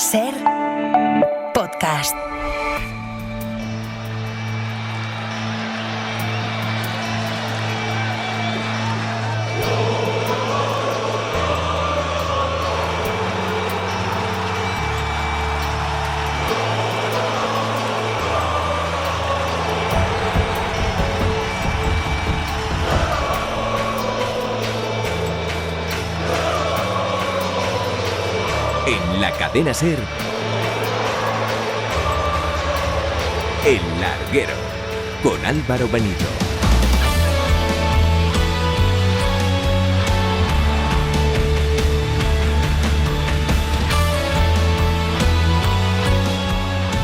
Ser podcast. En la cadena SER, El Larguero, con Álvaro Benito.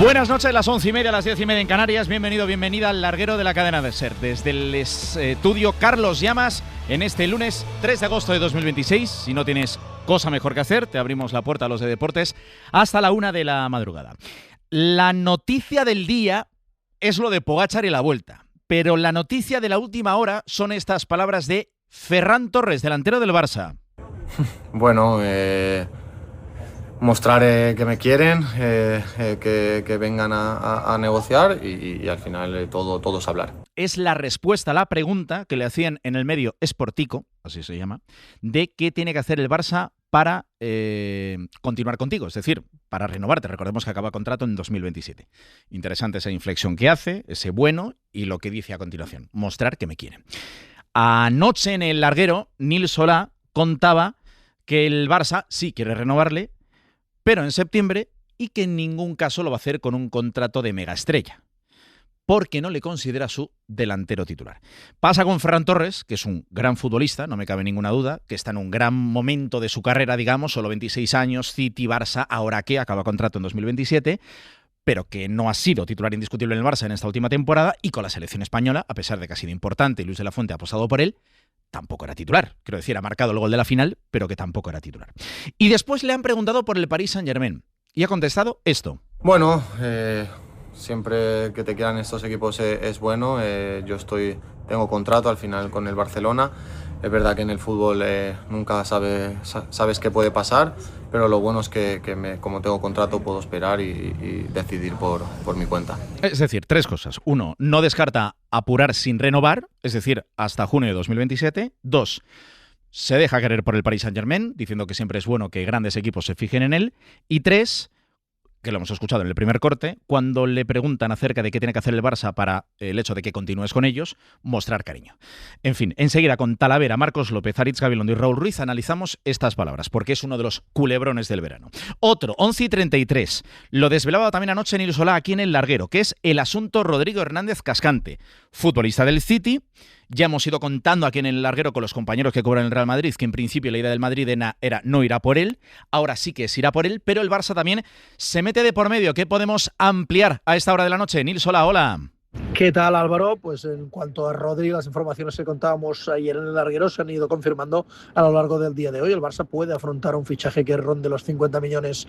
Buenas noches, las 11:30, las 10:30 en Canarias. Bienvenido, bienvenida al Larguero de la cadena de SER. Desde el estudio Carlos Llamas, en este lunes 3 de agosto de 2026. Si no tienes cosa mejor que hacer, te abrimos la puerta a los de deportes hasta la 1 de la madrugada. La noticia del día es lo de Pogačar y la Vuelta, pero la noticia de la última hora son estas palabras de Ferran Torres, delantero del Barça. Bueno, mostrar que me quieren, que vengan a negociar y al final todo es hablar. Es la respuesta a la pregunta que le hacían en el medio Sportico, así se llama, de qué tiene que hacer el Barça para continuar contigo, es decir, para renovarte. Recordemos que acaba contrato en 2027. Interesante esa inflexión que hace, ese bueno, y lo que dice a continuación, mostrar que me quieren. Anoche en el Larguero, Nil Solà contaba que el Barça sí quiere renovarle, pero en septiembre, y que en ningún caso lo va a hacer con un contrato de megaestrella, porque no le considera su delantero titular. Pasa con Ferran Torres, que es un gran futbolista, no me cabe ninguna duda, que está en un gran momento de su carrera, digamos, solo 26 años, City, Barça, ahora que acaba contrato en 2027, pero que no ha sido titular indiscutible en el Barça en esta última temporada, y con la selección española, a pesar de que ha sido importante y Luis de la Fuente ha apostado por él, tampoco era titular. Quiero decir, ha marcado el gol de la final, pero que tampoco era titular. Y después le han preguntado por el Paris Saint-Germain, y ha contestado esto. Bueno, siempre que te quieran estos equipos es bueno. Tengo contrato al final con el Barcelona. Es verdad que en el fútbol nunca sabes qué puede pasar, pero lo bueno es que como tengo contrato puedo esperar y decidir por mi cuenta. Es decir, tres cosas. Uno, no descarta apurar sin renovar, es decir, hasta junio de 2027. Dos, se deja querer por el Paris Saint-Germain, diciendo que siempre es bueno que grandes equipos se fijen en él. Y tres, que lo hemos escuchado en el primer corte, cuando le preguntan acerca de qué tiene que hacer el Barça para el hecho de que continúes con ellos, mostrar cariño. En fin, enseguida con Talavera, Marcos López, Aritz Gabilondo y Raúl Ruiz analizamos estas palabras, porque es uno de los culebrones del verano. Otro, 11:33, lo desvelaba también anoche Nil Solà aquí en El Larguero, que es el asunto Rodrigo Hernández Cascante, futbolista del City. Ya hemos ido contando aquí en El Larguero con los compañeros que cobran el Real Madrid, que en principio la idea del Madrid era no irá por él, ahora sí que es irá por él, pero el Barça también se mete de por medio. ¿Qué podemos ampliar a esta hora de la noche? Nil Solà, hola. ¿Qué tal, Álvaro? Pues en cuanto a Rodri, las informaciones que contábamos ayer en El Larguero se han ido confirmando a lo largo del día de hoy. El Barça puede afrontar un fichaje que ronde los 50 millones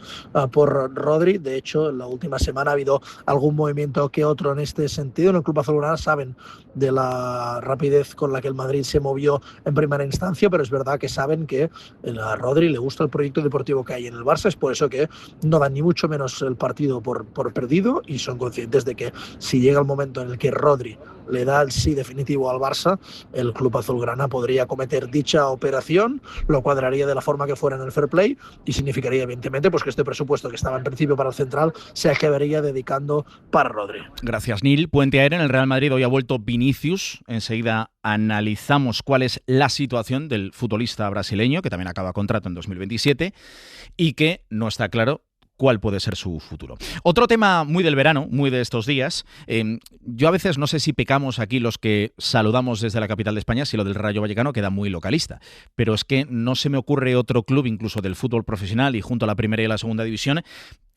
por Rodri. De hecho, en la última semana ha habido algún movimiento que otro en este sentido. En el Club Azulgrana saben de la rapidez con la que el Madrid se movió en primera instancia, pero es verdad que saben que a Rodri le gusta el proyecto deportivo que hay en el Barça. Es por eso que no dan ni mucho menos el partido por perdido y son conscientes de que si llega el momento en el que Rodri le da el sí definitivo al Barça, el Club Azulgrana podría cometer dicha operación, lo cuadraría de la forma que fuera en el fair play y significaría evidentemente pues que este presupuesto que estaba en principio para el central se acabaría dedicando para Rodri. Gracias, Nil. Puente aéreo en el Real Madrid. Hoy ha vuelto Vinicius. Enseguida analizamos cuál es la situación del futbolista brasileño, que también acaba contrato en 2027 y que no está claro cuál puede ser su futuro. Otro tema muy del verano, muy de estos días. Yo a veces no sé si pecamos aquí los que saludamos desde la capital de España, si lo del Rayo Vallecano queda muy localista, pero es que no se me ocurre otro club, incluso del fútbol profesional y junto a la primera y la segunda división,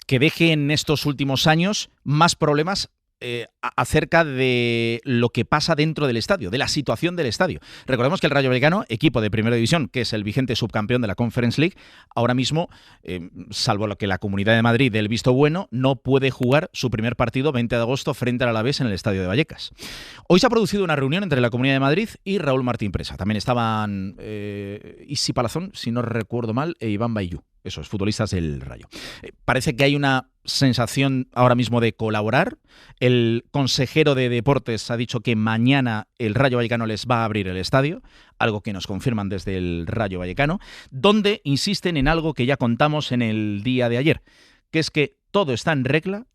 que deje en estos últimos años más problemas acerca de lo que pasa dentro del estadio, de la situación del estadio. Recordemos que el Rayo Vallecano, equipo de primera división, que es el vigente subcampeón de la Conference League, ahora mismo, salvo lo que la Comunidad de Madrid dé el visto bueno, no puede jugar su primer partido 20 de agosto frente al Alavés en el estadio de Vallecas. Hoy se ha producido una reunión entre la Comunidad de Madrid y Raúl Martín Presa. También estaban Isi Palazón, si no recuerdo mal, e Iván Baillú. Eso es, futbolistas del Rayo. Parece que hay una sensación ahora mismo de colaborar. El consejero de Deportes ha dicho que mañana el Rayo Vallecano les va a abrir el estadio, algo que nos confirman desde el Rayo Vallecano, donde insisten en algo que ya contamos en el día de ayer, que es que todo está en regla,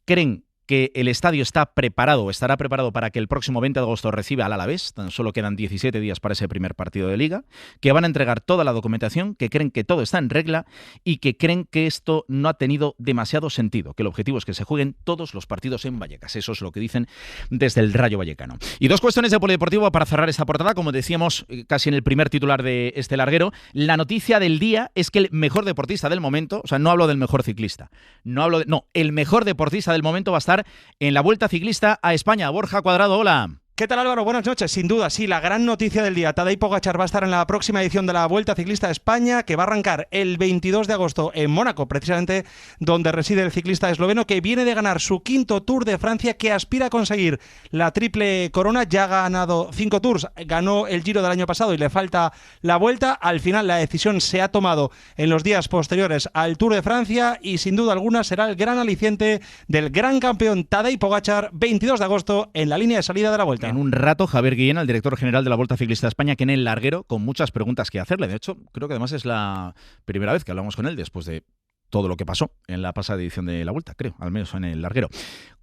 creen que el estadio está preparado, estará preparado para que el próximo 20 de agosto reciba al Alavés, tan solo quedan 17 días para ese primer partido de Liga, que van a entregar toda la documentación, que creen que todo está en regla y que creen que esto no ha tenido demasiado sentido, que el objetivo es que se jueguen todos los partidos en Vallecas. Eso es lo que dicen desde el Rayo Vallecano. Y dos cuestiones de polideportivo para cerrar esta portada, como decíamos casi en el primer titular de este larguero. La noticia del día es que el mejor deportista del momento, o sea, no hablo del mejor ciclista, el mejor deportista del momento va a estar en la Vuelta Ciclista a España. Borja Cuadrado, hola. ¿Qué tal, Álvaro? Buenas noches. Sin duda, sí, la gran noticia del día. Tadej Pogačar va a estar en la próxima edición de la Vuelta Ciclista a España, que va a arrancar el 22 de agosto en Mónaco, precisamente donde reside el ciclista esloveno, que viene de ganar su quinto Tour de Francia, que aspira a conseguir la triple corona. Ya ha ganado 5 Tours, ganó el Giro del año pasado y le falta la Vuelta. Al final la decisión se ha tomado en los días posteriores al Tour de Francia y sin duda alguna será el gran aliciente del gran campeón Tadej Pogačar, 22 de agosto en la línea de salida de la Vuelta. En un rato, Javier Guillén, el director general de la Vuelta Ciclista a España, que en el larguero, con muchas preguntas que hacerle. De hecho, creo que además es la primera vez que hablamos con él después de todo lo que pasó en la pasada edición de la Vuelta, creo, al menos en el larguero.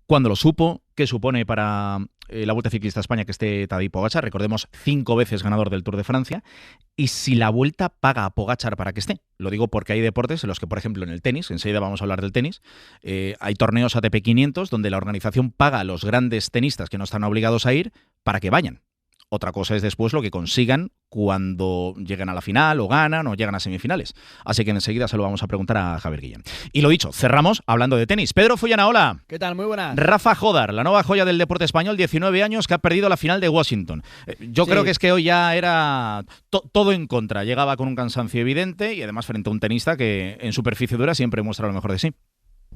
¿Cuándo lo supo? ¿Qué supone para la Vuelta Ciclista a España que esté Tadej Pogačar? Recordemos, 5 veces ganador del Tour de Francia. Y si la Vuelta paga a Pogačar para que esté. Lo digo porque hay deportes en los que, por ejemplo, en el tenis, enseguida vamos a hablar del tenis, hay torneos ATP 500 donde la organización paga a los grandes tenistas que no están obligados a ir para que vayan. Otra cosa es después lo que consigan cuando lleguen a la final o ganan o llegan a semifinales. Así que enseguida se lo vamos a preguntar a Javier Guillén. Y lo dicho, cerramos hablando de tenis. Pedro Follana, hola. ¿Qué tal? Muy buenas. Rafa Jodar, la nueva joya del deporte español, 19 años, que ha perdido la final de Washington. Yo creo que es que hoy ya era todo en contra. Llegaba con un cansancio evidente y además frente a un tenista que en superficie dura siempre muestra lo mejor de sí.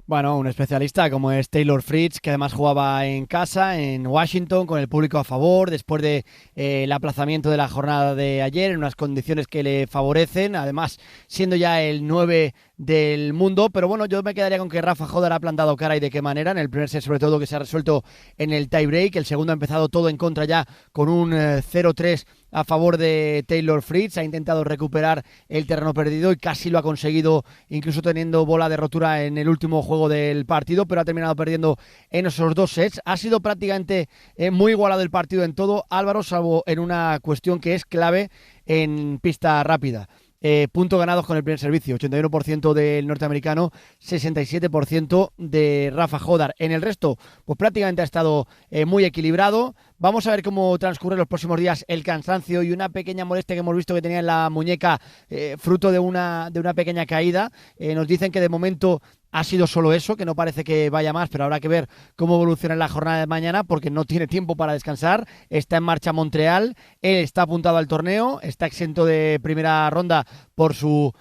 Bueno, un especialista como es Taylor Fritz, que además jugaba en casa, en Washington, con el público a favor, después de el aplazamiento de la jornada de ayer, en unas condiciones que le favorecen, además siendo ya el 9 del mundo. Pero bueno, yo me quedaría con que Rafa Jodar ha plantado cara y de qué manera. En el primer set, sobre todo, que se ha resuelto en el tiebreak. El segundo ha empezado todo en contra ya con un 0-3 a favor de Taylor Fritz. Ha intentado recuperar el terreno perdido y casi lo ha conseguido, incluso teniendo bola de rotura en el último juego del partido, pero ha terminado perdiendo en esos 2 sets. Ha sido prácticamente muy igualado el partido en todo, Álvaro, salvo en una cuestión que es clave en pista rápida. Puntos ganados con el primer servicio, 81% del norteamericano, 67% de Rafa Jodar. En el resto, pues prácticamente ha estado muy equilibrado. Vamos a ver cómo transcurren los próximos días el cansancio y una pequeña molestia que hemos visto que tenía en la muñeca, fruto de una pequeña caída. Nos dicen que de momento ha sido solo eso, que no parece que vaya más, pero habrá que ver cómo evoluciona en la jornada de mañana porque no tiene tiempo para descansar. Está en marcha Montreal, él está apuntado al torneo, está exento de primera ronda por su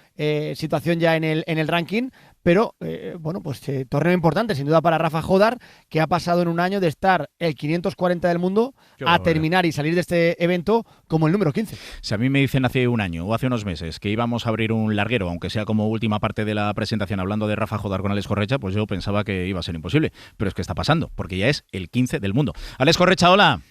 situación ya en el ranking, pero bueno, pues torneo importante sin duda para Rafa Jodar, que ha pasado en un año de estar el 540 del mundo a terminar y salir de este evento como el número 15. Si a mí me dicen hace un año o hace unos meses que íbamos a abrir un larguero, aunque sea como última parte de la presentación hablando de Rafa Jodar con Alex Correcha, pues yo pensaba que iba a ser imposible, pero es que está pasando, porque ya es el 15 del mundo. Alex Correcha, hola.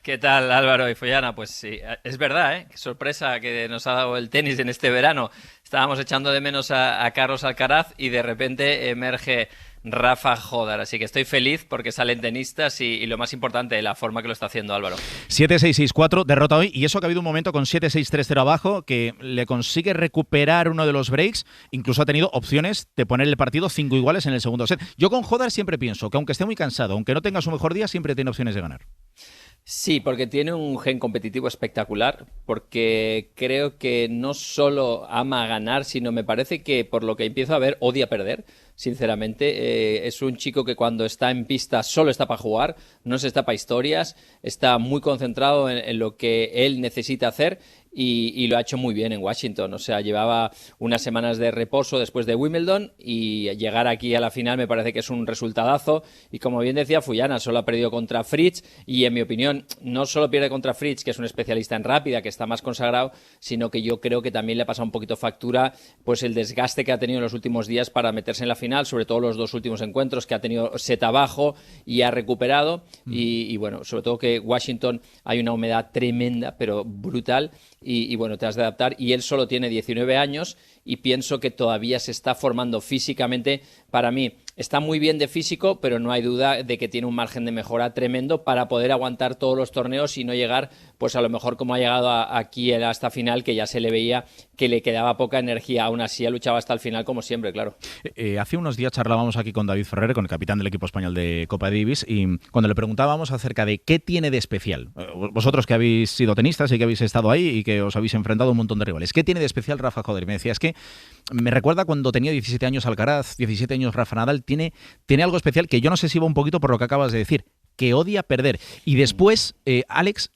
¿Qué tal, Álvaro y Follana? Pues sí, es verdad, ¿eh? Qué sorpresa que nos ha dado el tenis en este verano. Estábamos echando de menos a Carlos Alcaraz y de repente emerge Rafa Jodar. Así que estoy feliz porque salen tenistas y lo más importante, la forma que lo está haciendo Álvaro. 7-6-6-4, derrota hoy. Y eso que ha habido un momento con 7-6-3-0 abajo que le consigue recuperar uno de los breaks. Incluso ha tenido opciones de poner el partido 5 iguales en el segundo set. Yo con Jodar siempre pienso que aunque esté muy cansado, aunque no tenga su mejor día, siempre tiene opciones de ganar. Sí, porque tiene un gen competitivo espectacular, porque creo que no solo ama ganar, sino me parece que por lo que empiezo a ver, odia perder, sinceramente. Es un chico que cuando está en pista solo está para jugar, no se está para historias, está muy concentrado en lo que él necesita hacer y lo ha hecho muy bien en Washington. O sea, llevaba unas semanas de reposo después de Wimbledon y llegar aquí a la final me parece que es un resultadazo. Y como bien decía Fuyana, solo ha perdido contra Fritz y en mi opinión no solo pierde contra Fritz, que es un especialista en rápida, que está más consagrado, sino que yo creo que también le ha pasado un poquito factura pues el desgaste que ha tenido en los últimos días para meterse en la final, sobre todo los 2 últimos encuentros que ha tenido set abajo y ha recuperado. Y bueno, sobre todo que Washington hay una humedad tremenda, pero brutal. Y bueno, te has de adaptar. Y él solo tiene 19 años y pienso que todavía se está formando físicamente. Para mí está muy bien de físico, pero no hay duda de que tiene un margen de mejora tremendo para poder aguantar todos los torneos y no llegar, pues a lo mejor como ha llegado aquí a esta final, que ya se le veía que le quedaba poca energía. Aún así ha luchado hasta el final como siempre, claro. Hace unos días charlábamos aquí con David Ferrer, con el capitán del equipo español de Copa Davis, y cuando le preguntábamos acerca de qué tiene de especial, vosotros que habéis sido tenistas y que habéis estado ahí y que os habéis enfrentado a un montón de rivales, ¿qué tiene de especial Rafa Joder? Y me decía, es que me recuerda cuando tenía 17 años Alcaraz, 17 años Rafa Nadal, tiene algo especial que yo no sé si va un poquito por lo que acabas de decir, que odia perder. Y después, Alex,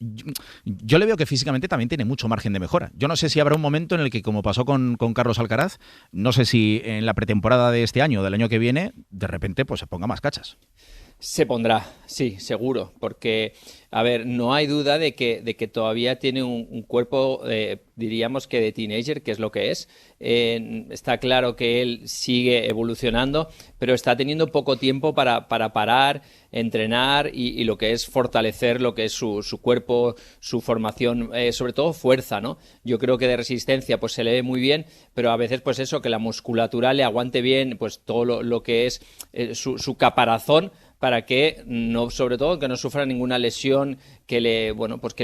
yo le veo que físicamente también tiene mucho margen de mejora. Yo no sé si habrá un momento en el que, como pasó con Carlos Alcaraz, no sé si en la pretemporada de este año o del año que viene, de repente pues se ponga más cachas. Se pondrá, sí, seguro, porque, a ver, no hay duda de que todavía tiene un cuerpo, diríamos que de teenager, que es lo que es. Está claro que él sigue evolucionando, pero está teniendo poco tiempo para parar, entrenar y lo que es fortalecer lo que es su cuerpo, su formación, sobre todo fuerza, ¿no? Yo creo que de resistencia pues se le ve muy bien, pero a veces pues eso, que la musculatura le aguante bien, pues todo lo que es su caparazón, para que no, sobre todo que no sufra ninguna lesión que le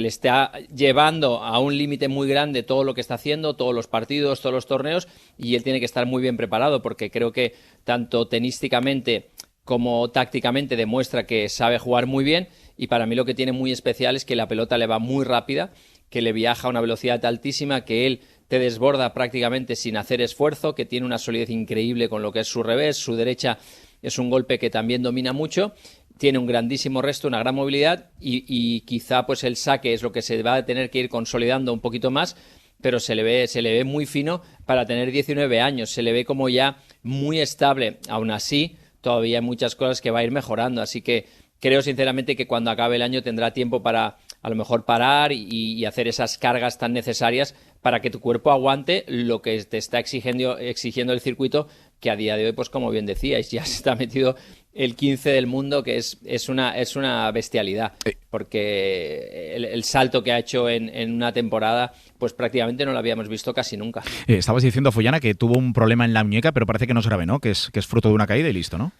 está llevando a un límite muy grande todo lo que está haciendo, todos los partidos, todos los torneos, y él tiene que estar muy bien preparado, porque creo que tanto tenísticamente como tácticamente demuestra que sabe jugar muy bien. Y para mí lo que tiene muy especial es que la pelota le va muy rápida, que le viaja a una velocidad altísima, que él te desborda prácticamente sin hacer esfuerzo, que tiene una solidez increíble con lo que es su revés, su derecha es un golpe que también domina mucho, tiene un grandísimo resto, una gran movilidad y quizá pues el saque es lo que se va a tener que ir consolidando un poquito más, pero se le ve muy fino para tener 19 años, se le ve como ya muy estable. Aún así, todavía hay muchas cosas que va a ir mejorando, así que creo sinceramente que cuando acabe el año tendrá tiempo para a lo mejor parar y hacer esas cargas tan necesarias para que tu cuerpo aguante lo que te está exigiendo el circuito, que a día de hoy, pues como bien decíais, ya se está metido el 15 del mundo, que es una bestialidad, porque el salto que ha hecho en una temporada, pues prácticamente no lo habíamos visto casi nunca. Estabas diciendo, Fuyana, que tuvo un problema en la muñeca, pero parece que no es grave, ¿no? Que es fruto de una caída y listo, ¿no?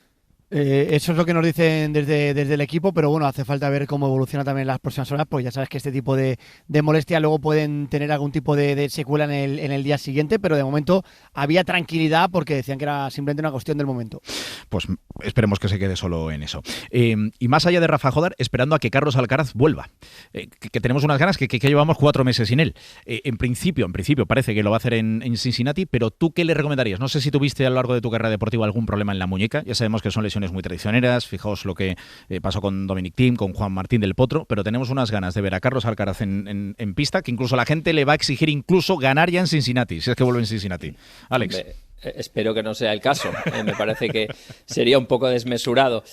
Eso es lo que nos dicen desde el equipo, pero bueno, hace falta ver cómo evoluciona también las próximas horas, pues ya sabes que este tipo de molestias luego pueden tener algún tipo de secuela en el día siguiente, pero de momento había tranquilidad porque decían que era simplemente una cuestión del momento. Pues esperemos que se quede solo en eso. Y más allá de Rafa Jodar, esperando a que Carlos Alcaraz vuelva, que tenemos unas ganas que llevamos 4 meses sin él. En principio parece que lo va a hacer en Cincinnati, pero ¿tú qué le recomendarías? No sé si tuviste a lo largo de tu carrera deportiva algún problema en la muñeca, ya sabemos que son lesiones muy traicioneras, fijaos lo que pasó con Dominic Thiem, con Juan Martín del Potro, pero tenemos unas ganas de ver a Carlos Alcaraz en pista, que incluso la gente le va a exigir incluso ganar ya en Cincinnati, si es que vuelve en Cincinnati. Alex. Espero que no sea el caso. Me parece que sería un poco desmesurado.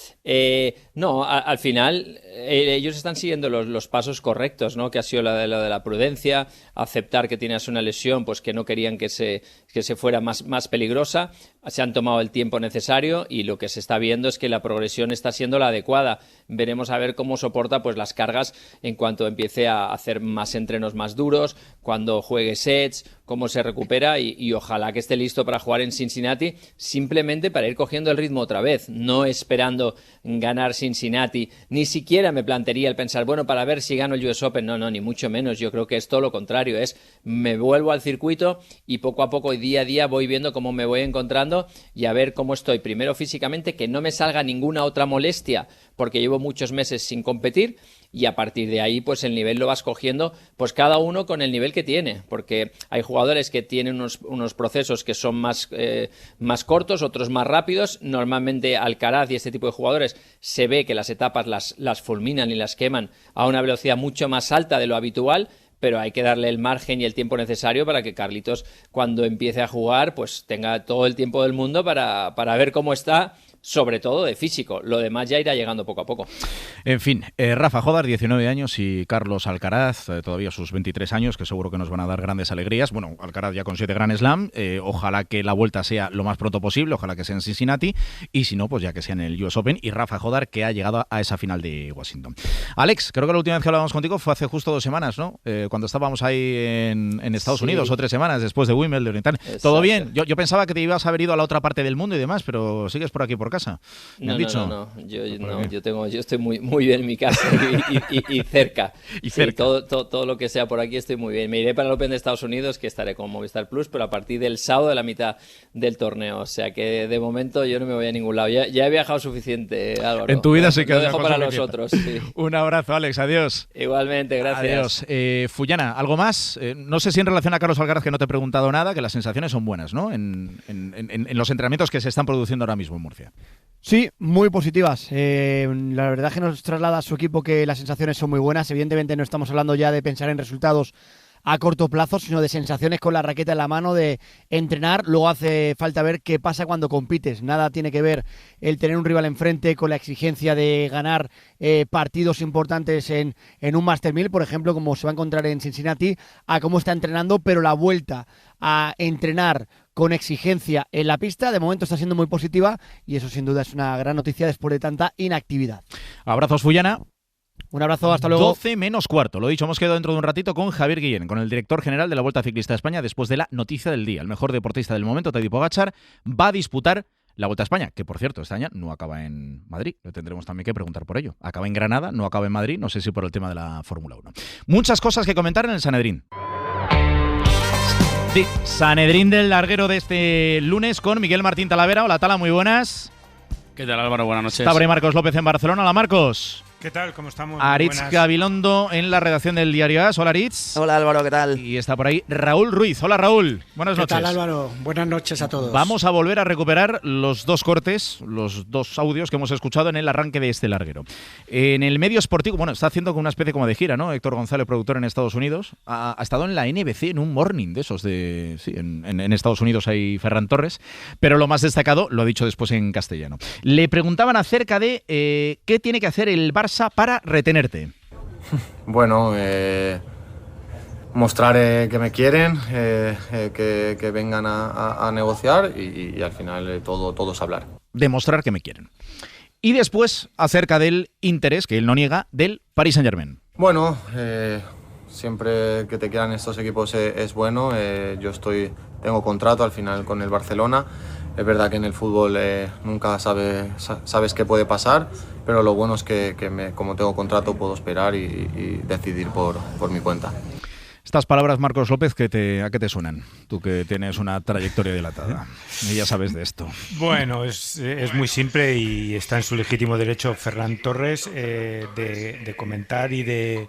No, al final ellos están siguiendo los pasos correctos, ¿no? Que ha sido lo de la prudencia, aceptar que tienes una lesión, pues que no querían que se fuera más peligrosa. Se han tomado el tiempo necesario y lo que se está viendo es que la progresión está siendo la adecuada. Veremos a ver cómo soporta pues las cargas en cuanto empiece a hacer más entrenos más duros, cuando juegue sets, cómo se recupera y ojalá que esté listo para jugar en Cincinnati, simplemente para ir cogiendo el ritmo otra vez, no esperando ganar Cincinnati. Ni siquiera me plantearía el pensar, bueno, para ver si gano el US Open. No, ni mucho menos. Yo creo que es todo lo contrario, me vuelvo al circuito y poco a poco y día a día voy viendo cómo me voy encontrando y a ver cómo estoy. Primero físicamente, que no me salga ninguna otra molestia, porque llevo muchos meses sin competir, y a partir de ahí pues el nivel lo vas cogiendo, pues cada uno con el nivel que tiene, porque hay jugadores que tienen unos procesos que son más cortos, otros más rápidos. Normalmente Alcaraz y este tipo de jugadores se ve que las etapas las fulminan y las queman a una velocidad mucho más alta de lo habitual, pero hay que darle el margen y el tiempo necesario para que Carlitos, cuando empiece a jugar, pues tenga todo el tiempo del mundo para ver cómo está, sobre todo de físico. Lo demás ya irá llegando poco a poco. En fin, Rafa Jódar, 19 años, y Carlos Alcaraz, todavía sus 23 años, que seguro que nos van a dar grandes alegrías. Bueno, Alcaraz ya con 7 Grand Slam, ojalá que la vuelta sea lo más pronto posible, ojalá que sea en Cincinnati, y si no, pues ya que sea en el US Open, y Rafa Jódar, que ha llegado a esa final de Washington. Alex, creo que la última vez que hablábamos contigo fue hace justo 2 semanas, ¿no? Cuando estábamos ahí en Estados Unidos, o 3 semanas después de Wimbledon y tal. ¿Todo bien? Yo pensaba que te ibas a haber ido a la otra parte del mundo y demás, pero sigues por aquí por casa. No, yo estoy muy bien en mi casa y cerca. Y cerca. Sí, todo lo que sea por aquí estoy muy bien. Me iré para el Open de Estados Unidos, que estaré con Movistar Plus, pero a partir del sábado de la mitad del torneo. O sea que de momento yo no me voy a ningún lado. Ya he viajado suficiente, Álvaro. En tu vida sí que lo dejo para los otros. Sí. Un abrazo, Alex. Adiós. Igualmente, gracias. Adiós. Fuyana, ¿algo más? No sé si en relación a Carlos Alcaraz, que no te he preguntado nada, que las sensaciones son buenas, ¿no? En los entrenamientos que se están produciendo ahora mismo en Murcia. Sí, muy positivas. La verdad es que nos traslada a su equipo que las sensaciones son muy buenas. Evidentemente no estamos hablando ya de pensar en resultados a corto plazo, sino de sensaciones con la raqueta en la mano, de entrenar. Luego hace falta ver qué pasa cuando compites. Nada tiene que ver el tener un rival enfrente con la exigencia de ganar partidos importantes en un Master 1000, por ejemplo, como se va a encontrar en Cincinnati, a cómo está entrenando, pero la vuelta a entrenar con exigencia en la pista de momento está siendo muy positiva, y eso sin duda es una gran noticia después de tanta inactividad. Abrazos, Fuyana. Un abrazo, hasta luego. 12 menos cuarto. Lo dicho, hemos quedado dentro de un ratito con Javier Guillén, con el director general de la Vuelta Ciclista a España, después de la noticia del día. El mejor deportista del momento, Tadej Pogačar, va a disputar la Vuelta a España, que por cierto, este año no acaba en Madrid. Le tendremos también que preguntar por ello. Acaba en Granada, no acaba en Madrid, no sé si por el tema de la Fórmula 1. Muchas cosas que comentar en el Sanedrín. Sí, Sanedrín del larguero de este lunes con Miguel Martín Talavera. Hola, Tala, muy buenas. ¿Qué tal, Álvaro? Buenas noches. Está por ahí Marcos López en Barcelona. Hola, Marcos. ¿Qué tal? ¿Cómo estamos? Aritz Gabilondo en la redacción del Diario AS. Hola, Aritz. Hola, Álvaro, ¿qué tal? Y está por ahí Raúl Ruiz. Hola, Raúl. Buenas noches. ¿Qué tal, Álvaro? Buenas noches a todos. Vamos a volver a recuperar los 2 cortes, los 2 audios que hemos escuchado en el arranque de este larguero. En el medio esportivo, bueno, está haciendo una especie como de gira, ¿no? Héctor González, productor en Estados Unidos, ha estado en la NBC, en un morning de esos de... Sí, en Estados Unidos hay Ferran Torres, pero lo más destacado lo ha dicho después en castellano. Le preguntaban acerca de qué tiene que hacer el Barça para retener. Bueno, mostrar que me quieren, que vengan a negociar y al final todo es hablar. Demostrar que me quieren. Y después acerca del interés, que él no niega, del Paris Saint-Germain. Bueno, siempre que te quieran estos equipos es bueno. Yo tengo contrato al final con el Barcelona. Es verdad que en el fútbol nunca sabes qué puede pasar, pero lo bueno es que como tengo contrato puedo esperar y decidir por mi cuenta. Estas palabras, Marcos López, ¿a qué te suenan? Tú que tienes una trayectoria dilatada y ya sabes de esto. Bueno, es muy simple y está en su legítimo derecho Ferran Torres de comentar y de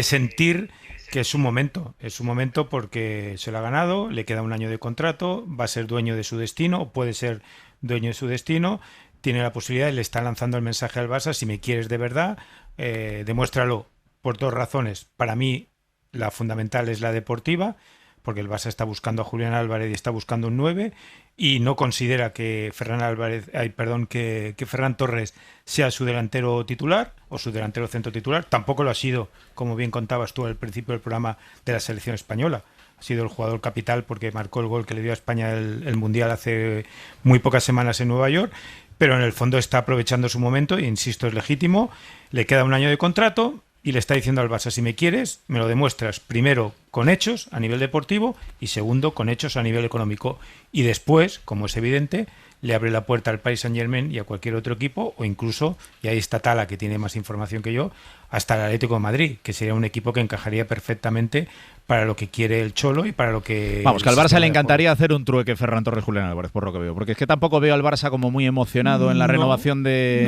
sentir que es su momento porque se lo ha ganado, le queda un año de contrato, va a ser dueño de su destino, o puede ser dueño de su destino, tiene la posibilidad, le está lanzando el mensaje al Barça: si me quieres de verdad, demuéstralo por 2 razones. Para mí, la fundamental es la deportiva, porque el Barça está buscando a Julián Álvarez y está buscando un 9, y no considera que que Ferran Torres sea su delantero titular o su delantero centro titular. Tampoco lo ha sido, como bien contabas tú al principio del programa, de la selección española. Ha sido el jugador capital porque marcó el gol que le dio a España el Mundial hace muy pocas semanas en Nueva York, pero en el fondo está aprovechando su momento, e insisto, es legítimo. Le queda un año de contrato y le está diciendo al Barça: si me quieres, me lo demuestras primero con hechos a nivel deportivo y segundo con hechos a nivel económico. Y después, como es evidente, le abre la puerta al Paris Saint-Germain y a cualquier otro equipo, o incluso, y ahí está Tala, que tiene más información que yo, hasta el Atlético de Madrid, que sería un equipo que encajaría perfectamente para lo que quiere el Cholo y para lo que... Vamos, que al Barça le encantaría hacer un trueque Ferran Torres Julián Álvarez, por lo que veo, porque es que tampoco veo al Barça como muy emocionado en la renovación de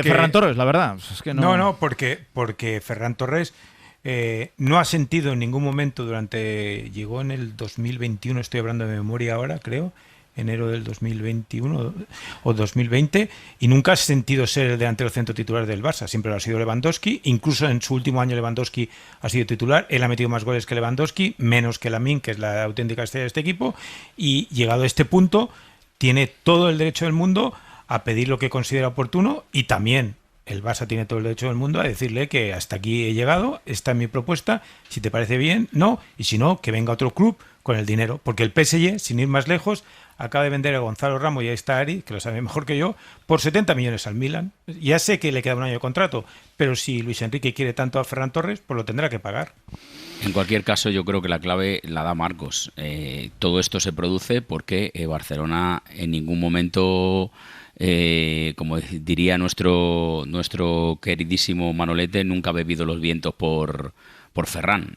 Ferran Torres, la verdad. Es que porque Ferran Torres no ha sentido en ningún momento llegó en el 2021, estoy hablando de memoria ahora, creo, enero del 2021 o 2020, y nunca has sentido ser el delantero centro titular del Barça. Siempre lo ha sido Lewandowski. Incluso en su último año Lewandowski ha sido titular. Él ha metido más goles que Lewandowski, menos que Lamine, que es la auténtica estrella de este equipo, y llegado a este punto tiene todo el derecho del mundo a pedir lo que considera oportuno, y también el Barça tiene todo el derecho del mundo a decirle que hasta aquí he llegado, esta es mi propuesta, si te parece bien, no, y si no, que venga otro club con el dinero, porque el PSG, sin ir más lejos, acaba de vender a Gonzalo Ramos y a esta Ari, que lo sabe mejor que yo, por 70 millones al Milan. Ya sé que le queda un año de contrato, pero si Luis Enrique quiere tanto a Ferran Torres, pues lo tendrá que pagar. En cualquier caso, yo creo que la clave la da Marcos. Todo esto se produce porque Barcelona en ningún momento, como diría nuestro queridísimo Manolete, nunca ha bebido los vientos por Ferran.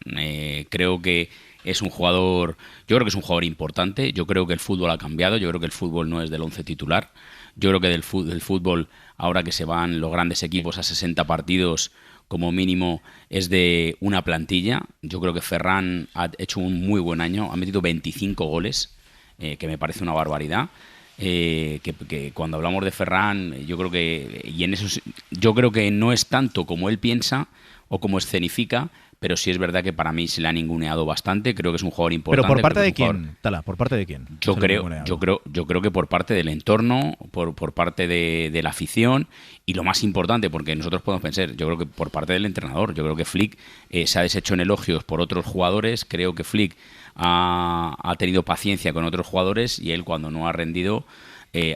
Creo que es un jugador, yo creo que es un jugador importante. Yo creo que el fútbol ha cambiado. Yo creo que el fútbol no es del 11 titular. Yo creo que del fútbol, ahora que se van los grandes equipos a 60 partidos, como mínimo es de una plantilla. Yo creo que Ferran ha hecho un muy buen año, ha metido 25 goles, que me parece una barbaridad. Que cuando hablamos de Ferran, yo creo que no es tanto como él piensa o como escenifica, pero sí es verdad que para mí se le ha ninguneado bastante. Creo que es un jugador importante. ¿Pero por parte de quién, Tala? ¿Por parte de quién? Yo creo que por parte del entorno, por parte de la afición, y lo más importante, porque nosotros podemos pensar, yo creo que por parte del entrenador. Yo creo que Flick se ha deshecho en elogios por otros jugadores. Creo que Flick ha tenido paciencia con otros jugadores, y él, cuando no ha rendido,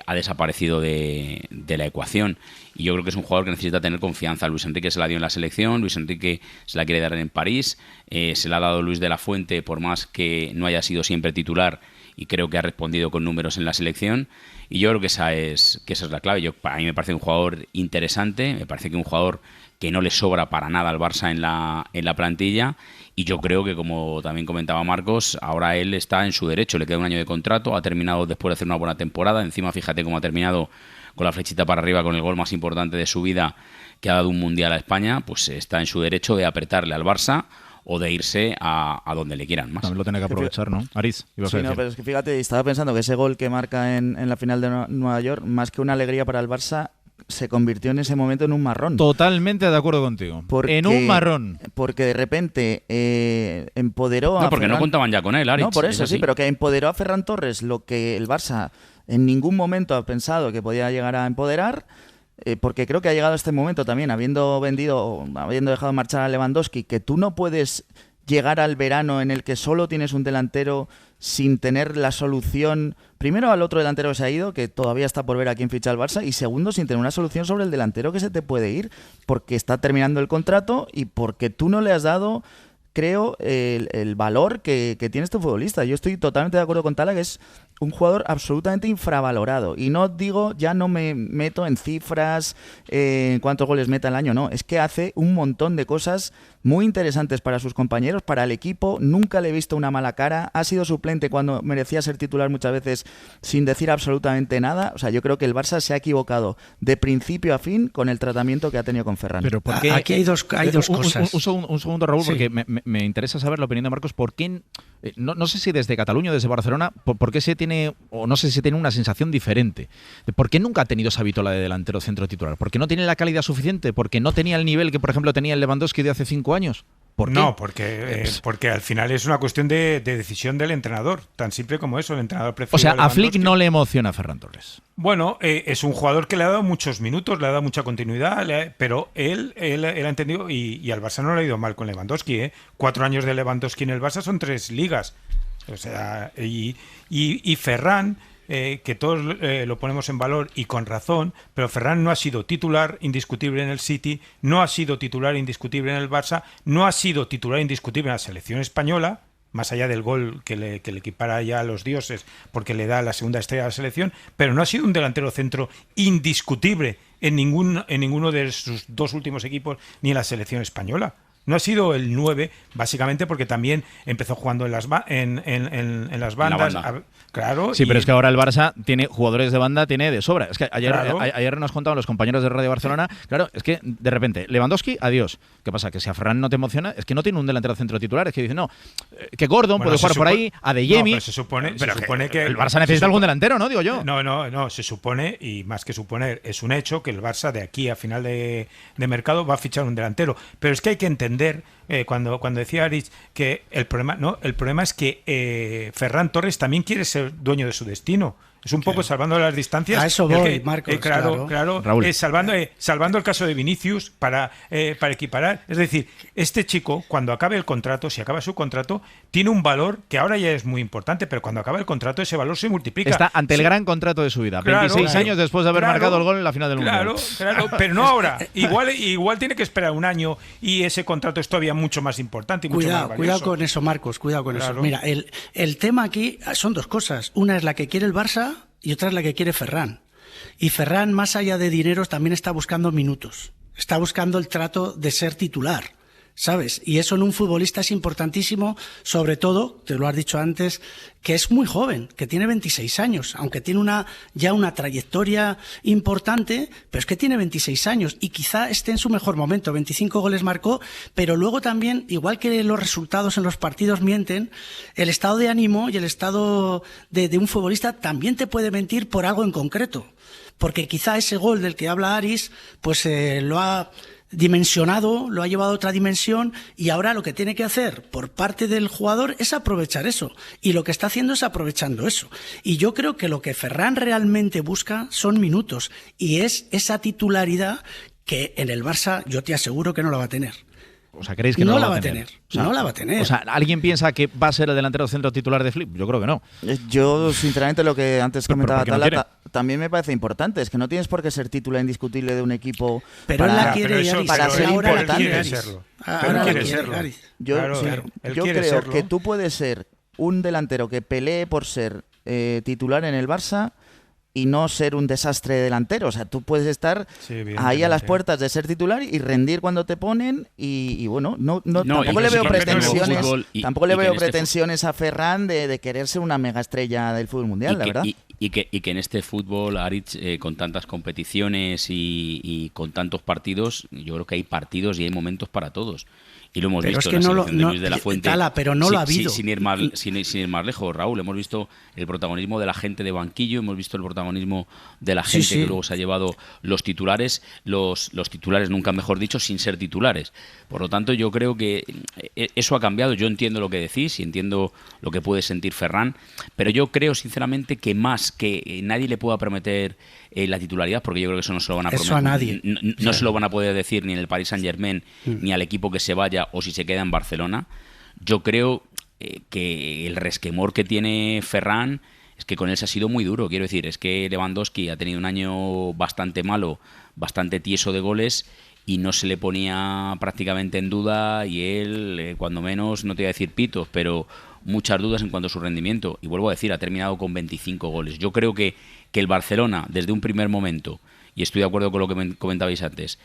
ha desaparecido de la ecuación. Y yo creo que es un jugador que necesita tener confianza. Luis Enrique se la dio en la selección, Luis Enrique se la quiere dar en París, se la ha dado Luis de la Fuente, por más que no haya sido siempre titular, y creo que ha respondido con números en la selección. Y yo creo que esa es la clave. A mí me parece un jugador interesante, me parece que un jugador que no le sobra para nada al Barça en la plantilla, y yo creo que, como también comentaba Marcos, ahora él está en su derecho, le queda un año de contrato, ha terminado después de hacer una buena temporada, encima fíjate cómo ha terminado, con la flechita para arriba, con el gol más importante de su vida, que ha dado un mundial a España. Pues está en su derecho de apretarle al Barça o de irse a donde le quieran más. También lo tiene que aprovechar, ¿no? Aris, ibas a decir. No, pero es que fíjate, estaba pensando que ese gol que marca en la final de Nueva York, más que una alegría para el Barça, se convirtió en ese momento en un marrón. Totalmente de acuerdo contigo. En un marrón. Porque de repente empoderó a porque Ferran... no contaban ya con él, Aritz. No, por eso sí, pero que empoderó a Ferran Torres, lo que el Barça en ningún momento ha pensado que podía llegar a empoderar, porque creo que ha llegado este momento también, habiendo dejado marchar a Lewandowski, que tú no puedes llegar al verano en el que solo tienes un delantero sin tener la solución, primero al otro delantero que se ha ido, que todavía está por ver a quién ficha el Barça, y segundo, sin tener una solución sobre el delantero que se te puede ir, porque está terminando el contrato y porque tú no le has dado, creo, el valor que tiene este futbolista. Yo estoy totalmente de acuerdo con Tala, que es un jugador absolutamente infravalorado. Y no digo, ya no me meto en cifras, en cuántos goles meta al año, no. Es que hace un montón de cosas muy interesantes para sus compañeros, para el equipo. Nunca le he visto una mala cara. Ha sido suplente cuando merecía ser titular muchas veces sin decir absolutamente nada. O sea, yo creo que el Barça se ha equivocado de principio a fin con el tratamiento que ha tenido con Ferran. Pero ¿por qué? Aquí hay dos cosas. Un segundo, Raúl, sí. Porque me interesa saber la opinión de Marcos. ¿Por qué? No sé si desde Cataluña o desde Barcelona, ¿por qué se tiene, o no sé si tiene una sensación diferente? ¿Por qué nunca ha tenido esa vitola de delantero centro titular? ¿Por qué no tiene la calidad suficiente? ¿Por qué no tenía el nivel que, por ejemplo, tenía el Lewandowski de hace 5 años? ¿Por qué? No, porque al final es una cuestión de decisión del entrenador, tan simple como eso. El entrenador prefiere. O sea, a Flick no le emociona a Ferran Torres. Bueno, es un jugador que le ha dado muchos minutos, le ha dado mucha continuidad, pero él ha entendido, y al Barça no le ha ido mal con Lewandowski. 4 años de Lewandowski en el Barça son 3 ligas. O sea, y Ferran, que todos lo ponemos en valor y con razón, pero Ferran no ha sido titular indiscutible en el City, no ha sido titular indiscutible en el Barça, no ha sido titular indiscutible en la selección española, más allá del gol que le equipara ya a los dioses porque le da la segunda estrella a la selección, pero no ha sido un delantero centro indiscutible en ninguno de sus 2 últimos equipos ni en la selección española. No ha sido el 9, básicamente porque también empezó jugando en las bandas. Claro. Sí, pero es que ahora el Barça tiene jugadores de banda, tiene de sobra. Es que ayer nos contaban los compañeros de Radio Barcelona, claro, es que de repente, Lewandowski, adiós. ¿Qué pasa? Que si a Ferran no te emociona, es que no tiene un delantero centro titular, es que dice, no, que Gordon puede jugar por ahí, Adeyemi. No, se supone que el Barça necesita algún delantero, ¿no? Digo yo. No, se supone, y más que suponer, es un hecho que el Barça de aquí a final de mercado va a fichar un delantero. Pero es que hay que entender, cuando decía Aritz que el problema es que Ferran Torres también quiere ser dueño de su destino. Es un poco salvando las distancias. A eso voy, Marcos. Claro. Salvando el caso de Vinicius para equiparar. Es decir, este chico, cuando acabe el contrato, si acaba su contrato, tiene un valor que ahora ya es muy importante, pero cuando acaba el contrato, ese valor se multiplica. Está ante el gran contrato de su vida. 26 años después de haber marcado el gol en la final del Mundial. Claro, pero no ahora. Igual tiene que esperar un año y ese contrato es todavía mucho más importante y mucho más valioso. Cuidado con eso, Marcos. Cuidado con eso. Mira, el tema aquí son dos cosas. Una es la que quiere el Barça y otra es la que quiere Ferran. Y Ferran, más allá de dineros, también está buscando minutos. Está buscando el trato de ser titular, ¿sabes? Y eso en un futbolista es importantísimo, sobre todo, te lo has dicho antes, que es muy joven, que tiene 26 años, aunque tiene ya una trayectoria importante, pero es que tiene 26 años y quizá esté en su mejor momento. 25 goles marcó, pero luego también, igual que los resultados en los partidos mienten, el estado de ánimo y el estado de un futbolista también te puede mentir por algo en concreto. Porque quizá ese gol del que habla Aris, pues lo ha dimensionado, lo ha llevado a otra dimensión y ahora lo que tiene que hacer por parte del jugador es aprovechar eso. Y lo que está haciendo es aprovechando eso. Y yo creo que lo que Ferran realmente busca son minutos y es esa titularidad que en el Barça yo te aseguro que no la va a tener. O sea, ¿creéis que no la va a tener? No la va a tener. O sea, ¿alguien piensa que va a ser el delantero centro titular de Flick? Yo creo que no. Yo, sinceramente, lo que antes comentaba Tala, también me parece importante. Es que no tienes por qué ser titular indiscutible de un equipo para ser importante. Pero quiere serlo. Yo creo que tú puedes ser un delantero que pelee por ser titular en el Barça y no ser un desastre delantero. O sea, tú puedes estar ahí a las puertas de ser titular y rendir cuando te ponen y bueno, tampoco le veo pretensiones a Ferran de querer ser una mega estrella del fútbol mundial, la verdad. Y que en este fútbol, Aritz, con tantas competiciones y con tantos partidos, yo creo que hay partidos y hay momentos para todos. Y lo hemos visto en la selección de Luis de la Fuente. Pero no lo ha habido. Sin ir más lejos, Raúl, hemos visto el protagonismo de la gente de banquillo, hemos visto el protagonismo de la gente que luego se ha llevado los titulares, los titulares nunca mejor dicho, sin ser titulares. Por lo tanto, yo creo que eso ha cambiado. Yo entiendo lo que decís y entiendo lo que puede sentir Ferran, pero yo creo sinceramente que más que nadie le pueda prometer la titularidad, porque yo creo que eso no se lo van a prometer. Eso a nadie. No se lo van a poder decir ni en el Paris Saint-Germain ni al equipo que se vaya o si se queda en Barcelona. Yo creo que el resquemor que tiene Ferran es que con él se ha sido muy duro. Quiero decir, es que Lewandowski ha tenido un año bastante malo, bastante tieso de goles y no se le ponía prácticamente en duda y él, cuando menos, no te voy a decir pitos, pero muchas dudas en cuanto a su rendimiento. Y vuelvo a decir, ha terminado con 25 goles. Yo creo que el Barcelona, desde un primer momento, y estoy de acuerdo con lo que comentabais antes,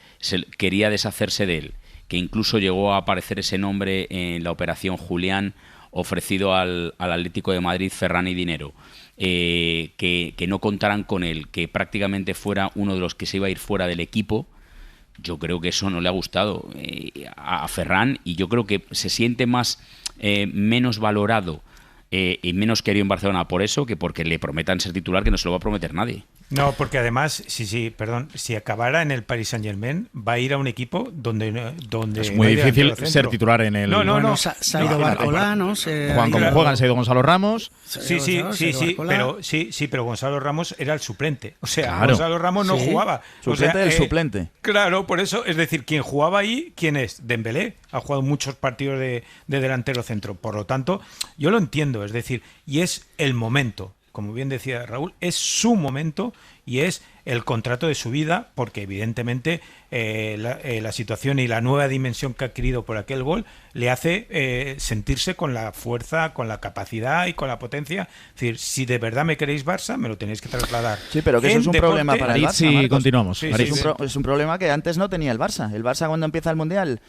quería deshacerse de él, que incluso llegó a aparecer ese nombre en la operación Julián ofrecido al Atlético de Madrid, Ferran y dinero, que no contaran con él, que prácticamente fuera uno de los que se iba a ir fuera del equipo. Yo creo que eso no le ha gustado a Ferran y yo creo que se siente menos valorado y menos querido en Barcelona por eso que porque le prometan ser titular, que no se lo va a prometer nadie. No, porque además, si acabara en el Paris Saint-Germain, va a ir a un equipo donde es muy difícil ser titular en el... No. Se ha ido Barcolá, ¿no? Como juegan, se ha ido Gonzalo Ramos. Pero Gonzalo Ramos era el suplente. O sea, claro. Gonzalo Ramos no jugaba. Suplente del suplente. Claro, por eso, es decir, quien jugaba ahí, ¿quién es? Dembélé. Ha jugado muchos partidos de delantero centro. Por lo tanto, yo lo entiendo. Es decir, y es el momento. Como bien decía Raúl, es su momento y es el contrato de su vida, porque evidentemente la situación y la nueva dimensión que ha adquirido por aquel gol le hace sentirse con la fuerza, con la capacidad y con la potencia. Es decir, si de verdad me queréis Barça, me lo tenéis que trasladar. Sí, pero que eso es un problema para el Barça. Sí, continuamos. Es un problema que antes no tenía el Barça. El Barça, cuando empieza el Mundial,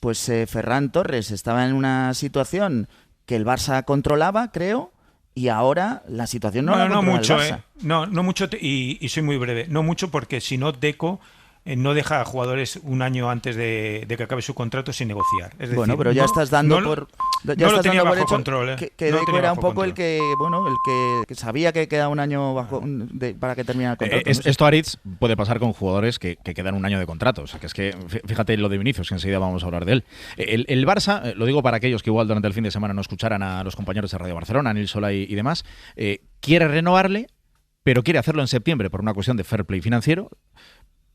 pues Ferran Torres estaba en una situación que el Barça controlaba, creo, y ahora la situación no la controla mucho, el Barça. No mucho, y soy muy breve. No mucho porque si no, Deco no deja a jugadores un año antes de que acabe su contrato sin negociar. Es decir, bueno, pero ya estás dando por hecho control, que Deco era un poco el que sabía que queda un año para que termine el contrato. Esto, Aritz, puede pasar con jugadores que quedan un año de contrato. O sea, que es que, fíjate lo de Vinicius, que enseguida vamos a hablar de él. El Barça, lo digo para aquellos que igual durante el fin de semana no escucharan a los compañeros de Radio Barcelona, Nil Solà y demás, quiere renovarle, pero quiere hacerlo en septiembre por una cuestión de fair play financiero,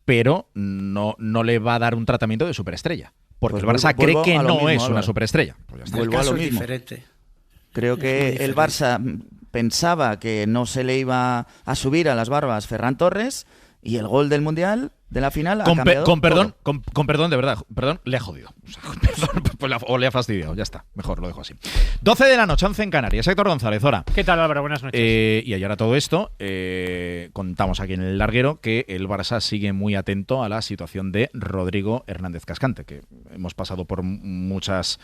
pero no le va a dar un tratamiento de superestrella. Porque pues el Barça cree que no es Álvaro. una superestrella. Pues ya está. Vuelvo a lo mismo. Diferente. Creo que el Barça pensaba que no se le iba a subir a las barbas Ferran Torres y el gol del Mundial de la final ha cambiado con perdón, todo. con perdón, de verdad, le ha jodido. O sea, o le ha fastidiado, ya está. Mejor lo dejo así. 12 de la noche, 11 en Canarias. Héctor González, hora. ¿Qué tal, Álvaro? Buenas noches. Y ayer a todo esto, contamos aquí en el larguero que el Barça sigue muy atento a la situación de Rodrigo Hernández Cascante, que hemos pasado por muchos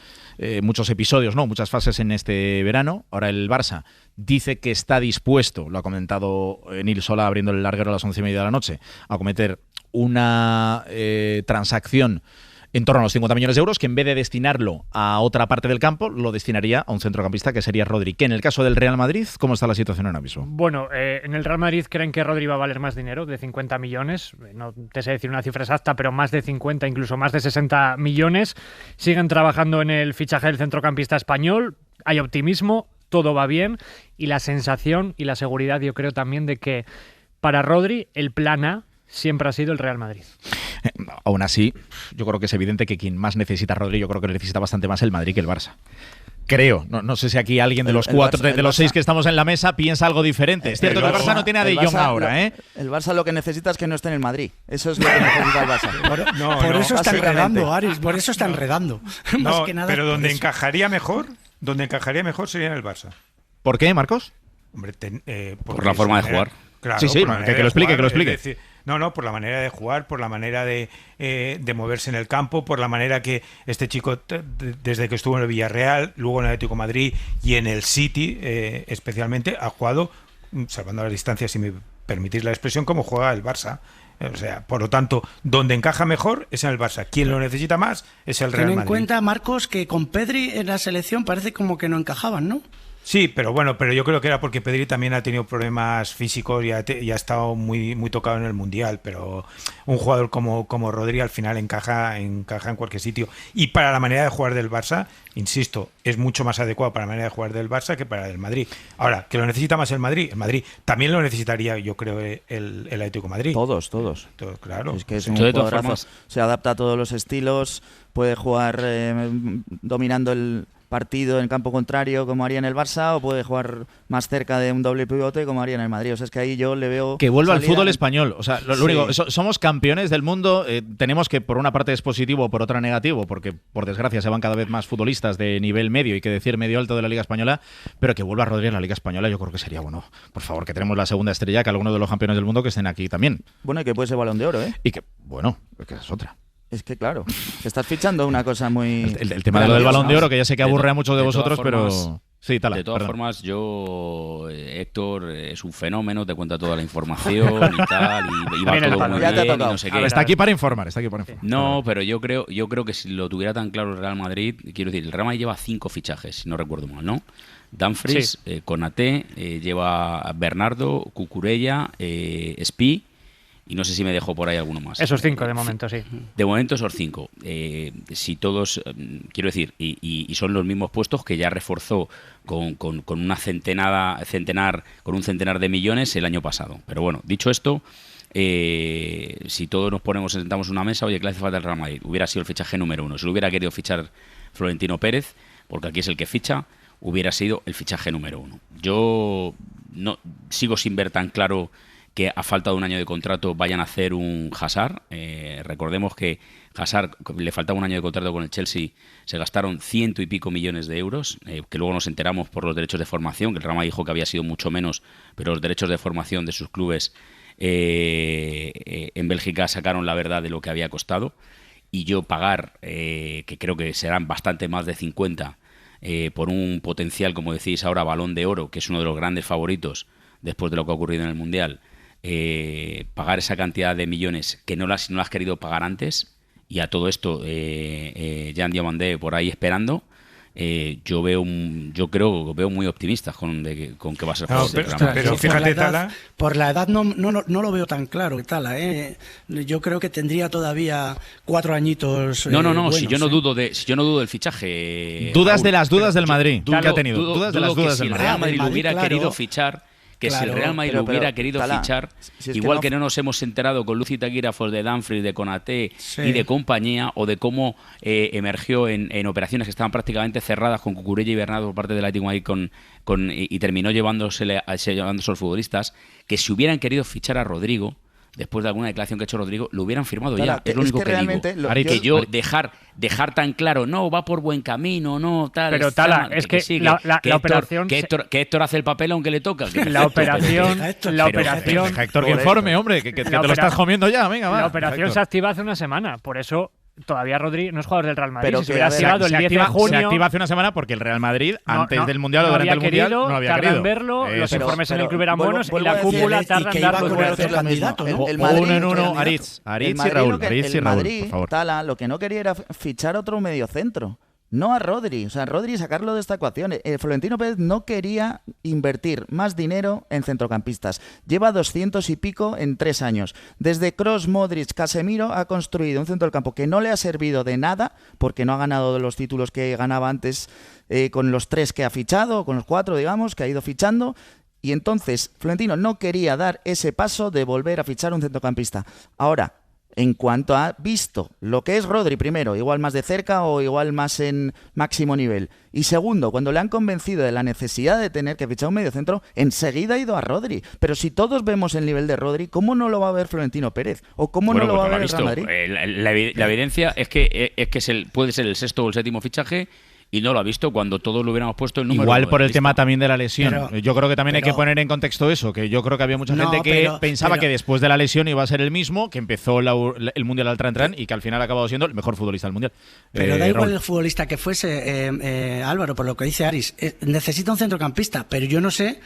episodios, ¿no? Muchas fases en este verano. Ahora el Barça dice que está dispuesto, lo ha comentado Nil Solà abriendo el larguero a las 11:30 de la noche, a cometer una transacción en torno a los 50 millones de euros, que en vez de destinarlo a otra parte del campo, lo destinaría a un centrocampista que sería Rodri. Que en el caso del Real Madrid, ¿cómo está la situación ahora mismo? Bueno, en el Real Madrid creen que Rodri va a valer más dinero, de 50 millones. No te sé decir una cifra exacta, pero más de 50, incluso más de 60 millones. Siguen trabajando en el fichaje del centrocampista español. Hay optimismo, todo va bien. Y la sensación y la seguridad, yo creo también, de que para Rodri el plan A siempre ha sido el Real Madrid. Aún así, yo creo que es evidente que quien más necesita a Rodri, yo creo que necesita bastante más el Madrid que el Barça. Creo, no sé si aquí alguien de los los 6 que estamos en la mesa piensa algo diferente. Es cierto que el Barça no tiene a De Jong ahora, ¿eh? El Barça lo que necesita es que no esté en el Madrid. Eso es lo que necesita el Barça. Por eso está enredando, Aris, por eso está enredando. Más que nada, pero donde encajaría mejor sería en el Barça. ¿Por qué, Marcos? Hombre, por la forma de jugar. Claro, sí, que lo explique, que lo explique. Es decir, por la manera de jugar, por la manera de moverse en el campo, por la manera que este chico, desde que estuvo en el Villarreal, luego en el Atlético de Madrid y en el City, especialmente, ha jugado, salvando las distancias, si me permitís la expresión, como juega el Barça. O sea, por lo tanto, donde encaja mejor es en el Barça. Quien lo necesita más es el Real Madrid. Ten en cuenta, Marcos, que con Pedri en la selección parece como que no encajaban, ¿no? Sí, pero yo creo que era porque Pedri también ha tenido problemas físicos y ha estado muy tocado en el Mundial, pero un jugador como Rodri al final encaja en cualquier sitio. Y para la manera de jugar del Barça, insisto, es mucho más adecuado para la manera de jugar del Barça que para el Madrid. Ahora, ¿que lo necesita más el Madrid también lo necesitaría, yo creo, el Atlético de Madrid. Todos. Claro. Es que es un jugadorazo, se adapta a todos los estilos, puede jugar dominando el partido en campo contrario como haría en el Barça, o puede jugar más cerca de un doble pivote como haría en el Madrid. O sea, es que ahí yo le veo que vuelva al fútbol español. O sea, lo único, somos campeones del mundo. Tenemos que, por una parte es positivo, por otra negativo, porque por desgracia se van cada vez más futbolistas de nivel medio, y que decir medio alto de la Liga Española, pero que vuelva Rodri en la Liga Española, yo creo que sería bueno. Por favor, que tenemos la segunda estrella, que algunos de los campeones del mundo que estén aquí también. Bueno, y que puede ser Balón de Oro, ¿eh? Y que, bueno, es que es otra. Es que claro, estás fichando una cosa muy... El tema de lo del Balón de Oro, que ya sé que aburre a muchos de vosotros, pero... Sí, de todas formas, Héctor es un fenómeno, te cuenta toda la información y tal, y va todo muy bien, y no sé qué. Está aquí para informar, No, pero yo creo que si lo tuviera tan claro el Real Madrid, quiero decir, el Real Madrid lleva 5 fichajes, si no recuerdo mal, ¿no? Dumfries, Konaté, lleva Bernardo, Cucurella, Spi, y no sé si me dejo por ahí alguno más. Esos 5 de momento, sí. De momento esos 5. Si todos, quiero decir, y son los mismos puestos que ya reforzó con un centenar de millones el año pasado. Pero bueno, dicho esto, si todos nos sentamos en una mesa, oye, ¿qué le hace falta al Real Madrid? Hubiera sido el fichaje número 1. Si lo hubiera querido fichar Florentino Pérez, porque aquí es el que ficha, hubiera sido el fichaje número 1. Yo no sigo sin ver tan claro que a falta de un año de contrato vayan a hacer un Hazard. Recordemos que Hazard, le faltaba un año de contrato con el Chelsea, se gastaron 100 y pico millones de euros, que luego nos enteramos por los derechos de formación, que el Real Madrid dijo que había sido mucho menos, pero los derechos de formación de sus clubes en Bélgica sacaron la verdad de lo que había costado. y yo pagar, que creo que serán bastante más de 50, por un potencial, como decís ahora, Balón de Oro, que es uno de los grandes favoritos después de lo que ha ocurrido en el Mundial, pagar esa cantidad de millones que no las has querido pagar antes, y a todo esto Jean Diomandé por ahí esperando, yo veo muy optimista con que va a ser jugador del Real Madrid. Pero fíjate, Tala, por la edad no lo veo tan claro, Tala. Yo creo que tendría todavía 4 añitos. No, si yo no dudo del fichaje. Dudas Raúl, de las dudas del Madrid. Dudo, que ha tenido. Dudo de las dudas que del si el Real Madrid lo hubiera querido fichar. Si el Real Madrid lo hubiera querido fichar, si es igual que no nos hemos enterado con Luci Taquirafos de Dumfries, de Konaté y de compañía, o de cómo emergió en operaciones que estaban prácticamente cerradas con Cucurella y Bernardo por parte del Atlético de Madrid y terminó llevándose a los futbolistas, que si hubieran querido fichar a Rodrigo, después de alguna declaración que ha hecho Rodrigo, lo hubieran firmado ya. Es lo único que digo. Que yo dejar tan claro, no, va por buen camino, no, tal. Pero Tala, es que la operación... Que Héctor hace el papel aunque le toca. La operación... Deja Héctor que informe, hombre, que te lo estás comiendo ya, venga, va. La operación se activa hace una semana, por eso... Todavía Rodri no es jugador del Real Madrid. Pero si se hubiera activado el 10 de junio... Se activa hace una semana porque el Real Madrid, antes del Mundial o durante el Mundial, no había querido. Tardan verlo, los informes en el club eran buenos y la cúpula tarda en dar los buenos candidatos. Uno en uno, Aritz y Raúl. El Madrid, Tala, lo que no quería era fichar otro mediocentro. No a Rodri, o sea, Rodri sacarlo de esta ecuación. Florentino Pérez no quería invertir más dinero en centrocampistas. Lleva 200 y pico en 3 años. Desde Kroos, Modric, Casemiro ha construido un centro del campo que no le ha servido de nada porque no ha ganado los títulos que ganaba antes con los 3 que ha fichado, con los 4, digamos, que ha ido fichando. Y entonces Florentino no quería dar ese paso de volver a fichar un centrocampista. Ahora, en cuanto ha visto lo que es Rodri, primero, igual más de cerca o igual más en máximo nivel. Y segundo, cuando le han convencido de la necesidad de tener que fichar un mediocentro, enseguida ha ido a Rodri. Pero si todos vemos el nivel de Rodri, ¿cómo no lo va a ver Florentino Pérez? ¿O cómo no lo va a ver el Real Madrid? La evidencia es que puede ser el 6º o el 7º fichaje, y no lo ha visto cuando todos lo hubiéramos puesto el número. Igual por el tema también de la lesión. Yo creo que también hay que poner en contexto eso, que yo creo que había mucha gente que pensaba que después de la lesión iba a ser el mismo, que empezó el Mundial al Tran y que al final ha acabado siendo el mejor futbolista del Mundial. Pero da igual el futbolista que fuese, Álvaro, por lo que dice Aris, necesita un centrocampista, pero yo no sé,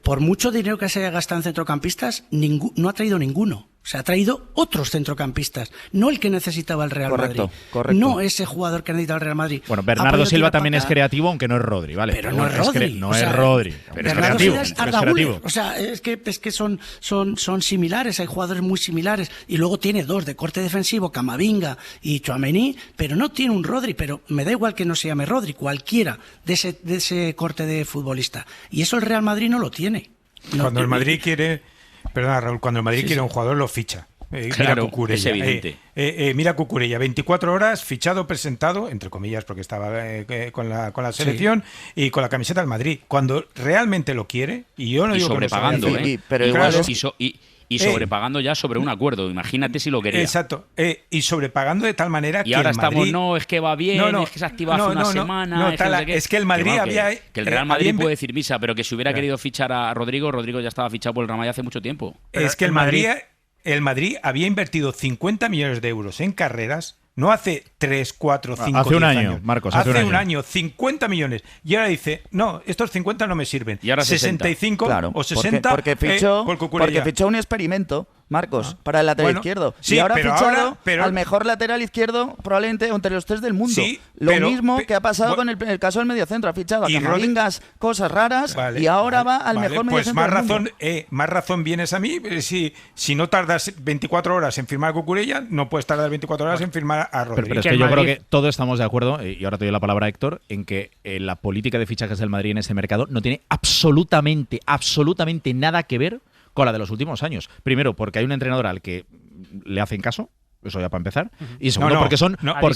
por mucho dinero que se haya gastado en centrocampistas, no ha traído ninguno. O sea, ha traído otros centrocampistas, no el que necesitaba el Real Madrid. Correcto. No ese jugador que necesita el Real Madrid. Bueno, Bernardo Silva también es creativo, aunque no es Rodri, ¿vale? Pero no es Rodri. No es Rodri. Pero es creativo. Es creativo. O sea, es que son similares, hay jugadores muy similares. Y luego tiene 2 de corte defensivo, Camavinga y Tchouaméni, pero no tiene un Rodri. Pero me da igual que no se llame Rodri, cualquiera de ese corte de futbolista. Y eso el Real Madrid no lo tiene. Cuando el Madrid quiere... Perdona, Raúl, cuando el Madrid quiere un jugador lo ficha. Claro, es evidente. Mira Cucurella, 24 horas, fichado, presentado, entre comillas, porque estaba con la selección y con la camiseta del Madrid. Cuando realmente lo quiere, y yo no digo sobrepagando, que no se pero igual y sobrepagando ya sobre un acuerdo. Imagínate si lo quería. Exacto. Y sobrepagando de tal manera que ahora el Madrid... estamos, es que va bien, es que se activa hace una semana... Es que el Madrid había... Que el Real Madrid puede decir misa, pero que si hubiera querido fichar a Rodrigo ya estaba fichado por el Real Madrid hace mucho tiempo. Es que el Madrid había invertido 50 millones de euros en carreras, no hace 3, 4, 5, hace un año, años. Marcos, hace un año, 50 millones. Y ahora dice, no, estos 50 no me sirven. Y ahora 65 o 60 porque fichó un experimento, Marcos, para el lateral izquierdo. Sí, y ahora ha fichado pero al mejor lateral izquierdo, probablemente entre los 3 del mundo. Sí, Lo mismo que ha pasado con el caso del mediocentro. Ha fichado a Camavingas, cosas raras, y ahora va al mejor mediocentro del mundo. Más razón vienes a mí. Si no tardas 24 horas en firmar a Cucurella, no puedes tardar 24 horas en firmar a Rodri. Pero es que yo creo que todos estamos de acuerdo, y ahora te doy la palabra a Héctor, en que la política de fichajes del Madrid en este mercado no tiene absolutamente nada que ver con la de los últimos años. Primero, porque hay un entrenador al que le hacen caso, eso ya para empezar. Y segundo, porque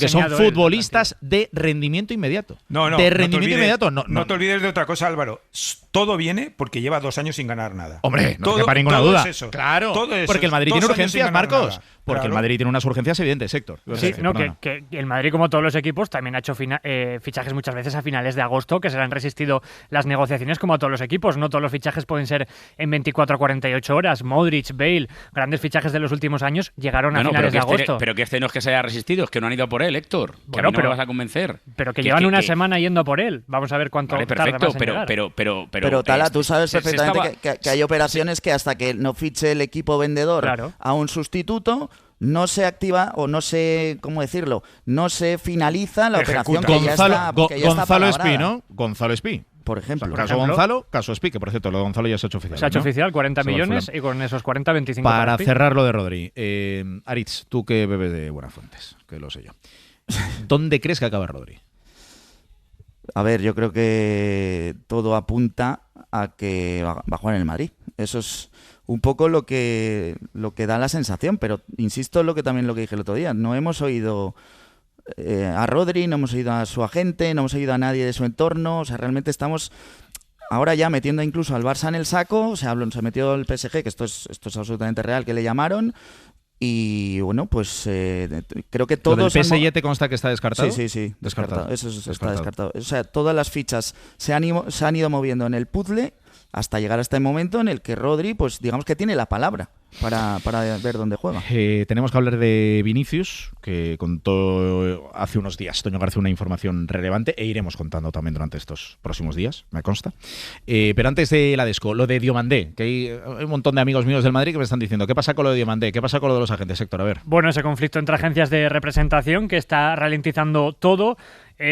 son futbolistas de rendimiento inmediato. No te olvides de otra cosa, Álvaro. Todo viene porque lleva 2 años sin ganar nada. Hombre, no quepa ninguna duda. Es eso. Claro, todo eso. porque el Madrid tiene urgencias, Marcos. Porque Claro. el Madrid tiene unas urgencias evidentes, Héctor. Sí, no, que el Madrid, como todos los equipos, también ha hecho fichajes muchas veces a finales de agosto, que se le han resistido las negociaciones, como a todos los equipos. No todos los fichajes pueden ser en 24 a 48 horas. Modric, Bale, grandes fichajes de los últimos años llegaron a finales de agosto. Pero que este no es que se haya resistido, es que no han ido a por él, Héctor. Que Bueno, a mí no me vas a convencer. Pero que llevan una semana yendo a por él. Vamos a ver cuánto Vale, tarda perfecto, más en llegar. Pero Tala, tú sabes se perfectamente estaba- que hay operaciones que hasta que no fiche el equipo vendedor Claro. a un sustituto, no se activa o no se, ¿cómo decirlo? No se finaliza la operación que ya está Gonzalo Espí, palabrada. ¿no? Gonzalo Espí. Por ejemplo. Caso Gonzalo, caso Espí, que por cierto, lo de Gonzalo ya se ha hecho oficial. Se ha hecho ¿no? oficial, 40 Se va al millones, Fulham. y con esos 40, 25 Para Espí. cerrar lo de Rodri, Aritz, tú que bebes de buenas fuentes, que lo sé yo. ¿Dónde crees que acaba Rodri? A ver, yo creo que todo apunta a que va a jugar en el Madrid. Eso es un poco lo que da la sensación, pero insisto en lo que dije el otro día. No hemos oído a Rodri, no hemos oído a su agente, no hemos oído a nadie de su entorno. O sea, realmente estamos ahora ya metiendo incluso al Barça en el saco. O sea, se metió el PSG, que esto es absolutamente real, que le llamaron. Y bueno, pues creo que todos... ¿Lo del PSG te consta que está descartado? Sí. Descartado. Eso está descartado. O sea, todas las fichas se han ido moviendo en el puzzle hasta llegar a este momento en el que Rodri, pues digamos que tiene la palabra para ver dónde juega. Tenemos que hablar de Vinicius, que contó hace unos días Toño García una información relevante, e iremos contando también durante estos próximos días, me consta. Pero antes de la Desco, lo de Diomandé, que hay un montón de amigos míos del Madrid que me están diciendo, ¿qué pasa con lo de Diomandé? ¿Qué pasa con lo de los agentes, Héctor? A ver. Bueno, ese conflicto entre agencias de representación que está ralentizando todo.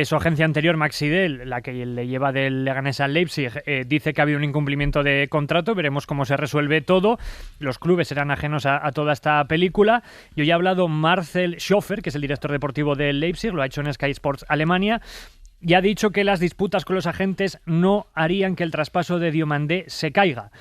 Su agencia anterior, Maxidel, la que le lleva del Leganés al Leipzig, dice que ha habido un incumplimiento de contrato. Veremos cómo se resuelve todo. Los clubes serán ajenos a toda esta película. Y hoy ha hablado Marcel Schoffer, que es el director deportivo del Leipzig, lo ha hecho en Sky Sports Alemania, y ha dicho que las disputas con los agentes no harían que el traspaso de Diomandé se caiga.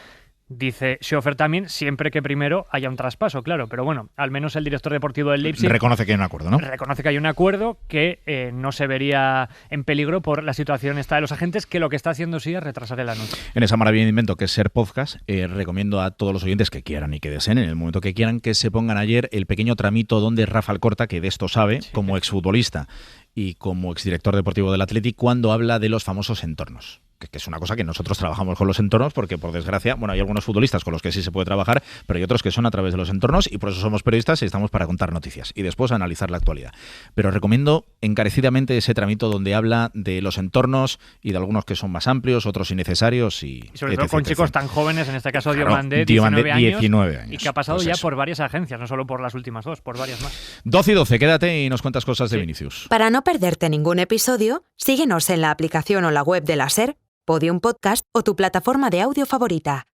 Dice Schoffer también, siempre que primero haya un traspaso, claro. Pero bueno, al menos el director deportivo del Leipzig reconoce que hay un acuerdo, ¿no? Reconoce que hay un acuerdo, que no se vería en peligro por la situación esta de los agentes, que lo que está haciendo sí es retrasar el anuncio. En esa maravilla de invento que es Ser Podcast, recomiendo a todos los oyentes que quieran y que deseen, en el momento que quieran, que se pongan ayer el pequeño tramito donde Rafa Alcorta, que de esto sabe, como exfutbolista y como exdirector deportivo del Athletic, cuando habla de los famosos entornos. Que es una cosa que nosotros trabajamos con los entornos porque, por desgracia, bueno, hay algunos futbolistas con los que sí se puede trabajar, pero hay otros que son a través de los entornos, y por eso somos periodistas y estamos para contar noticias y después analizar la actualidad. Pero recomiendo encarecidamente ese tramito donde habla de los entornos y de algunos que son más amplios, otros innecesarios y sobre todo con chicos tan jóvenes, en este caso Claro, Diomandé, 19 19 años, y que ha pasado pues ya eso. por varias agencias, no solo por las últimas dos, por varias más. 12 y 12, quédate y nos cuentas cosas de Vinicius. Para no perderte ningún episodio, síguenos en la aplicación o la web de la SER, Podium Podcast o tu plataforma de audio favorita.